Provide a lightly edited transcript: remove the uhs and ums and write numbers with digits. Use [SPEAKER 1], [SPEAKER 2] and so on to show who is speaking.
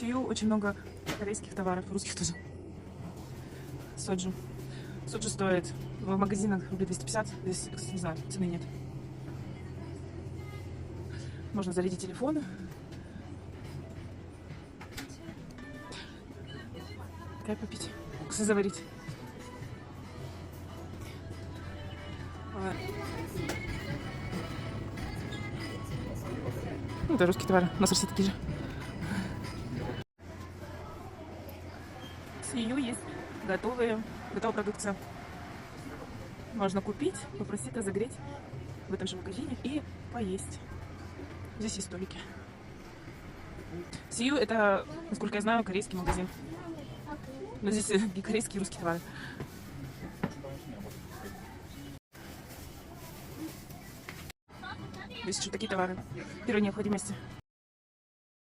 [SPEAKER 1] Сию очень много корейских товаров, русских тоже. Соджу. Соджу стоит в магазинах рублей 250. Здесь, кстати, не знаю, цены нет. Можно зарядить телефон. Чай попить. Заварить. Ну, это русские товары. У нас все такие же. Сию есть готовая продукция. Можно купить, попросить разогреть в этом же магазине и поесть. Здесь есть столики. Сию это, насколько я знаю, корейский магазин. Но здесь и корейские, и русские товары. Здесь еще такие товары первой необходимости.